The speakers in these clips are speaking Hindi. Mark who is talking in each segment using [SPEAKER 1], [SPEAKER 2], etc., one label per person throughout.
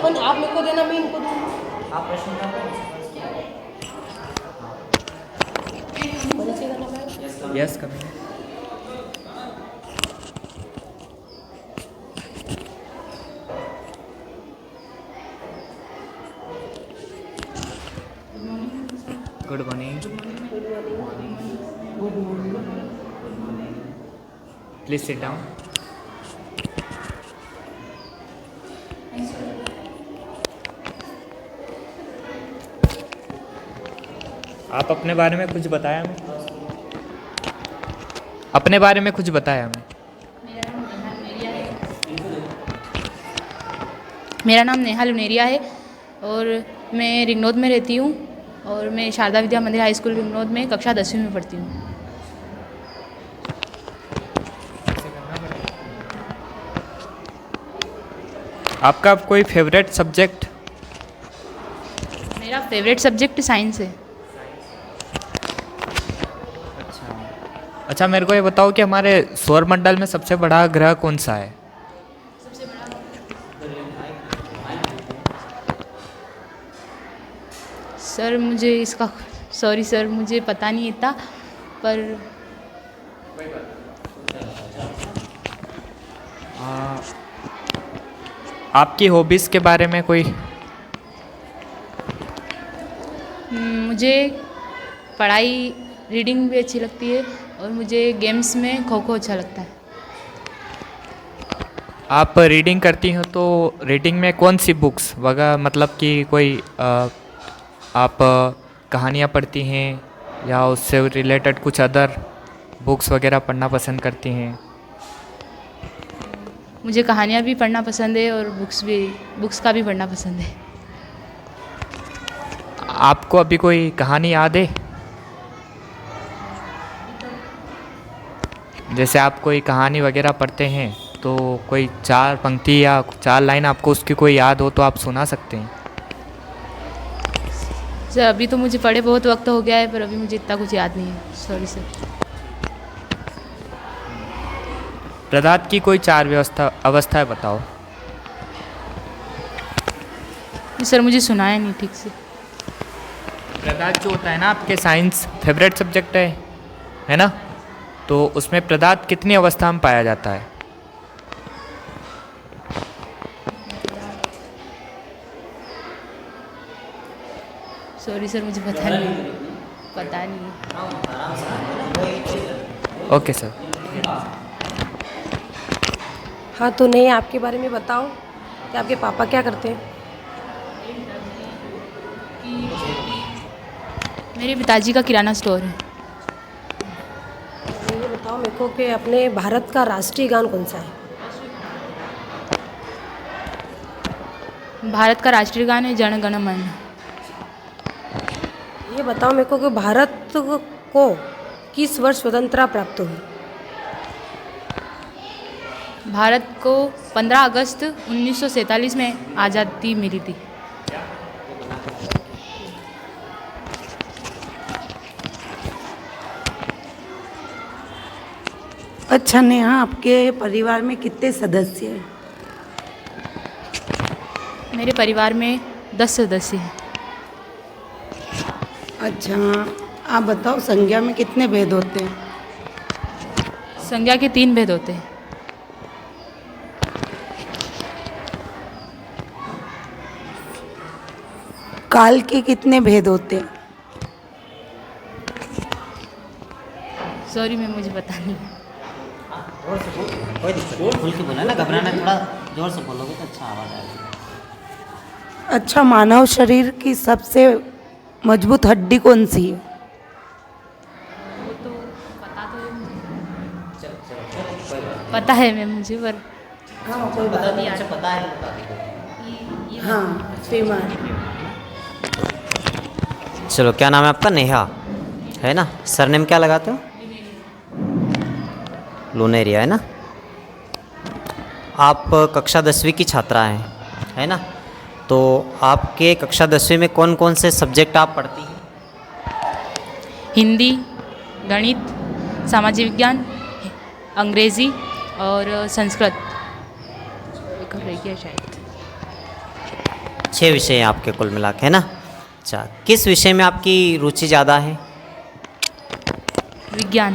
[SPEAKER 1] अपन आप मेरे को देना, मैं इनको दूंगा।
[SPEAKER 2] आप प्रश्न का
[SPEAKER 1] परिचय करना पड़ेगा।
[SPEAKER 3] Yes coming. Good morning. Please sit down. आप अपने बारे में कुछ बताया हमें? अपने बारे में कुछ बताया हमें।
[SPEAKER 4] मेरा नाम नेहा लुनेरिया है और मैं रिंगनौद में रहती हूँ और मैं शारदा विद्या मंदिर हाई स्कूल रिंगनौद में कक्षा 10वीं में पढ़ती हूँ।
[SPEAKER 3] आपका कोई फेवरेट सब्जेक्ट?
[SPEAKER 4] मेरा फेवरेट सब्जेक्ट साइंस है।
[SPEAKER 3] अच्छा, मेरे को ये बताओ कि हमारे सौरमंडल में सबसे बड़ा ग्रह कौन सा है?
[SPEAKER 4] सर मुझे इसका सॉरी सर, मुझे पता नहीं इतना, पर
[SPEAKER 3] आपकी हॉबीज़ के बारे में कोई?
[SPEAKER 4] मुझे पढ़ाई रीडिंग भी अच्छी लगती है और मुझे गेम्स में खो खो अच्छा लगता है।
[SPEAKER 3] आप रीडिंग करती हो तो रीडिंग में कौन सी बुक्स वगैरह, मतलब कि कोई आप कहानियाँ पढ़ती हैं या उससे रिलेटेड कुछ अदर बुक्स वगैरह पढ़ना पसंद करती हैं?
[SPEAKER 4] मुझे कहानियाँ भी पढ़ना पसंद है और बुक्स का भी पढ़ना पसंद है।
[SPEAKER 3] आपको अभी कोई कहानी याद है? जैसे आप कोई कहानी वगैरह पढ़ते हैं तो कोई 4 पंक्ति या 4 लाइन आपको उसकी कोई याद हो तो आप सुना सकते हैं।
[SPEAKER 4] सर अभी तो मुझे पढ़े बहुत वक्त हो गया है, पर अभी मुझे इतना कुछ याद नहीं है, सॉरी सर।
[SPEAKER 3] पदार्थ की कोई 4 अवस्थाएं बताओ।
[SPEAKER 4] सर मुझे सुनाया नहीं ठीक से।
[SPEAKER 3] पदार्थ जो होता है ना, आपके साइंस फेवरेट सब्जेक्ट है ना? तो उसमें पदार्थ कितनी अवस्था में पाया जाता है?
[SPEAKER 4] सॉरी सर, मुझे पता नहीं।
[SPEAKER 3] Okay sir.
[SPEAKER 1] हाँ तो नहीं, आपके बारे में बताओ कि आपके पापा क्या करते हैं?
[SPEAKER 4] मेरे पिताजी का किराना स्टोर है।
[SPEAKER 1] ये बताओ मेरे को कि अपने भारत का राष्ट्रीय गान कौन सा है?
[SPEAKER 4] भारत का राष्ट्रीय गान है जन गण मन।
[SPEAKER 1] ये बताओ मेरे को कि भारत को किस वर्ष स्वतंत्रता प्राप्त हुई?
[SPEAKER 4] भारत को 15 अगस्त 1947 में आज़ादी मिली थी।
[SPEAKER 5] अच्छा नेहा, आपके परिवार में कितने सदस्य हैं?
[SPEAKER 4] मेरे परिवार में 10 सदस्य हैं।
[SPEAKER 5] अच्छा, आप बताओ संज्ञा में कितने भेद होते हैं?
[SPEAKER 4] संज्ञा के 3 भेद होते हैं।
[SPEAKER 5] काल के कितने भेद होते हैं?
[SPEAKER 4] सॉरी मैम, मुझे पता नहीं।
[SPEAKER 2] जोर से बोल, कोई दिक्कत नहीं, खुल के बोला ना, घबराना, थोड़ा जोर से बोलोगे तो अच्छा आवाज़ आएगी।
[SPEAKER 5] अच्छा, मानव शरीर की सबसे मजबूत हड्डी कौन सी है?
[SPEAKER 4] वो तो पता है मैम मुझे, पर
[SPEAKER 5] हाँ कोई बात नहीं।
[SPEAKER 2] अच्छा पता है तो बता दो।
[SPEAKER 5] हाँ फीमर।
[SPEAKER 2] चलो, क्या नाम है आपका? नेहा है ना? सरनेम क्या लगाते हो? लुनेरिया है ना? आप कक्षा 10वीं की छात्रा हैं, है ना? तो आपके कक्षा 10वीं में कौन कौन से सब्जेक्ट आप पढ़ती हैं?
[SPEAKER 4] हिंदी, गणित, सामाजिक विज्ञान, अंग्रेज़ी और संस्कृत। एक और रह गया शायद।
[SPEAKER 2] 6 विषय हैं आपके कुल मिला के, है ना। अच्छा, किस विषय में आपकी रुचि ज़्यादा है?
[SPEAKER 4] विज्ञान।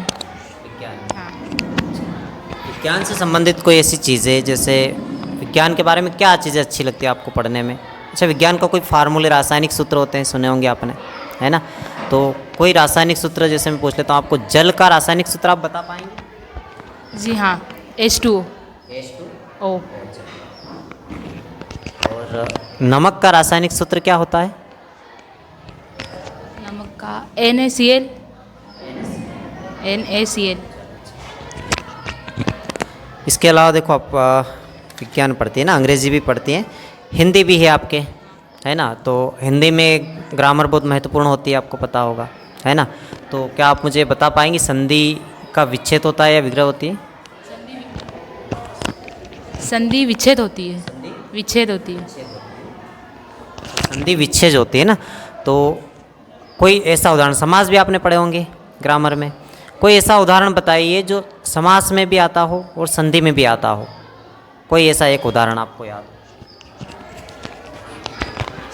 [SPEAKER 2] विज्ञान।
[SPEAKER 4] हाँ।
[SPEAKER 2] विज्ञान से संबंधित कोई ऐसी चीज़ें, जैसे विज्ञान के बारे में क्या चीज़ें अच्छी लगती है आपको पढ़ने में? अच्छा, विज्ञान का कोई फार्मूले, रासायनिक सूत्र होते हैं, सुने होंगे आपने, है ना। तो कोई रासायनिक सूत्र, जैसे मैं पूछ लेता हूँ आपको, जल का रासायनिक सूत्र आप बता पाएंगे?
[SPEAKER 4] जी हाँ, H2O।
[SPEAKER 2] H2O। और नमक का रासायनिक सूत्र क्या होता है?
[SPEAKER 4] नमक का NaCl। NaCl।
[SPEAKER 2] इसके अलावा देखो, आप विज्ञान पढ़ती है ना, अंग्रेजी भी पढ़ती हैं, हिंदी भी है आपके, है ना। तो हिंदी में ग्रामर बहुत महत्वपूर्ण होती है, आपको पता होगा, है ना। तो क्या आप मुझे बता पाएंगी संधि का विच्छेद होता है या विग्रह होती है?
[SPEAKER 4] संधि विच्छेद होती है। विच्छेद होती है।
[SPEAKER 2] संधि विच्छेद होती है ना। तो कोई ऐसा उदाहरण, समास भी आपने पढ़े होंगे ग्रामर में, कोई ऐसा उदाहरण बताइए जो समास में भी आता हो और संधि में भी आता हो। कोई ऐसा एक उदाहरण आपको याद हो?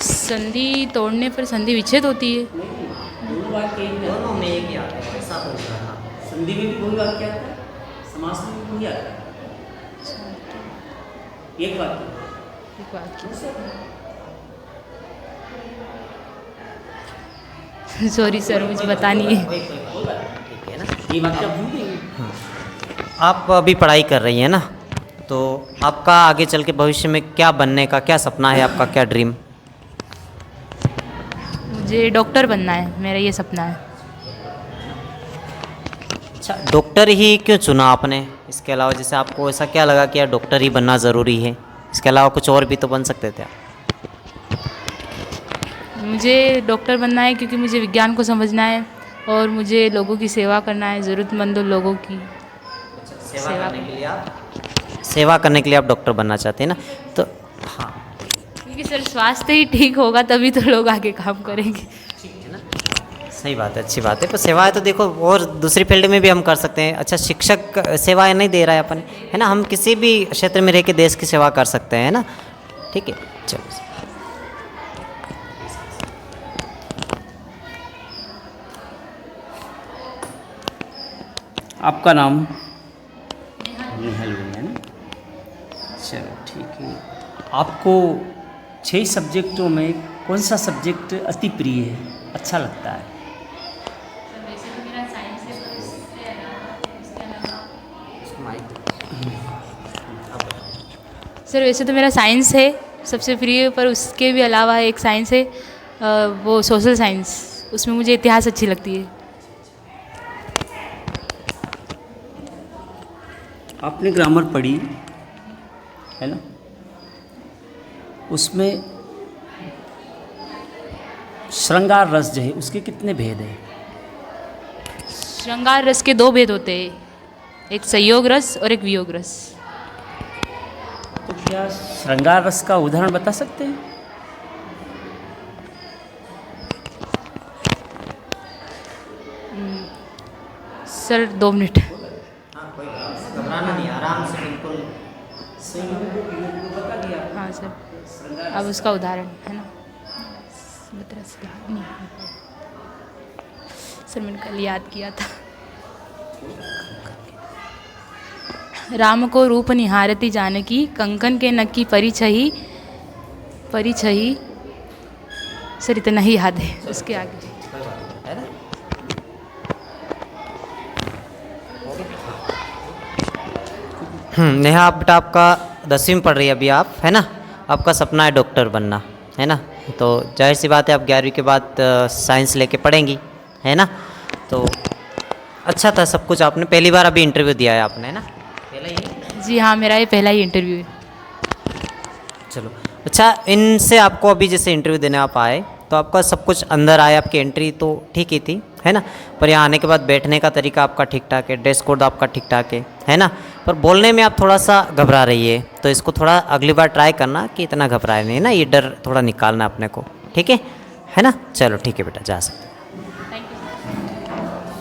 [SPEAKER 4] संधि तोड़ने पर संधि विच्छेद होती है।
[SPEAKER 2] दोनों में एक ही आता है, ऐसा कोई उदाहरण।
[SPEAKER 6] संधि में भी वही वाक्य आता है, समास में भी वही आता है। एक वाक्य।
[SPEAKER 4] एक वाक्य। सॉरी सर, मुझे पता नहीं है।
[SPEAKER 2] ठीक है ना।
[SPEAKER 6] ये वाक्य आप भूल गए?
[SPEAKER 2] आप अभी पढ़ाई कर रही हैं ना, तो आपका आगे चल के भविष्य में क्या बनने का क्या सपना है आपका, क्या ड्रीम?
[SPEAKER 4] मुझे डॉक्टर बनना है, मेरा ये सपना है।
[SPEAKER 2] अच्छा, डॉक्टर ही क्यों चुना आपने? इसके अलावा जैसे आपको ऐसा क्या लगा कि यार डॉक्टर ही बनना ज़रूरी है? इसके अलावा कुछ और भी तो बन सकते थे आप।
[SPEAKER 4] मुझे डॉक्टर बनना है क्योंकि मुझे विज्ञान को समझना है और मुझे लोगों की सेवा करना है, ज़रूरतमंद लोगों की सेवा
[SPEAKER 2] करने के लिए आप डॉक्टर बनना चाहते हैं ना। तो हाँ,
[SPEAKER 4] क्योंकि सर स्वास्थ्य ही ठीक होगा तभी तो लोग आगे काम करेंगे।
[SPEAKER 2] सही बात है, अच्छी बात है। पर सेवाएं तो देखो और दूसरी फील्ड में भी हम कर सकते हैं। अच्छा, शिक्षक सेवाएं नहीं दे रहा है अपन, है ना। हम किसी भी क्षेत्र में रह के देश की सेवा कर सकते हैं ना। ठीक है, चलो।
[SPEAKER 6] आपका नाम? नेहल है ना। चलो ठीक है। आपको 6 सब्जेक्टों में कौन सा सब्जेक्ट अति प्रिय है, अच्छा लगता है?
[SPEAKER 4] सर वैसे तो मेरा साइंस है सबसे प्रिय, पर उसके भी अलावा एक साइंस है, वो सोशल साइंस, उसमें मुझे इतिहास अच्छी लगती है।
[SPEAKER 6] आपने ग्रामर पढ़ी है ना, उसमें श्रृंगार रस जो है उसके कितने भेद हैं?
[SPEAKER 4] श्रृंगार रस के 2 भेद होते हैं, एक संयोग रस और एक वियोग रस।
[SPEAKER 6] तो क्या श्रृंगार रस का उदाहरण बता सकते हैं?
[SPEAKER 4] Sir 2 minute.
[SPEAKER 2] घबराना नहीं, आराम से, बिल्कुल
[SPEAKER 4] हाँ सर, अब उसका उदाहरण है ना, नहीं सर मैंने कल याद किया था। राम को रूप निहारती जानकी, कंकन के नक्की परिछही परिछही। सर इतना ही याद है, उसके आगे
[SPEAKER 2] नेहा, बेटा आपका 10वीं में पढ़ रही है अभी आप, है ना। आपका सपना है डॉक्टर बनना, है ना। तो जाहिर सी बात है आप 11वीं के बाद साइंस लेके पढ़ेंगी, है ना। तो अच्छा था सब कुछ। आपने पहली बार अभी इंटरव्यू दिया है आपने, है ना, पहला ही?
[SPEAKER 4] जी हाँ, मेरा ये पहला ही इंटरव्यू है।
[SPEAKER 2] चलो अच्छा, इनसे आपको अभी जैसे इंटरव्यू देने आप आए तो आपका सब कुछ अंदर आया, आपकी एंट्री तो ठीक ही थी, है ना। पर यहाँ आने के बाद बैठने का तरीका आपका ठीक ठाक है, ड्रेस कोड आपका ठीक ठाक है ना। पर बोलने में आप थोड़ा सा घबरा रही है, तो इसको थोड़ा अगली बार ट्राई करना कि इतना घबराए नहीं ना, ये डर थोड़ा निकालना अपने को, ठीक है ना। चलो ठीक है बेटा, जा सकते।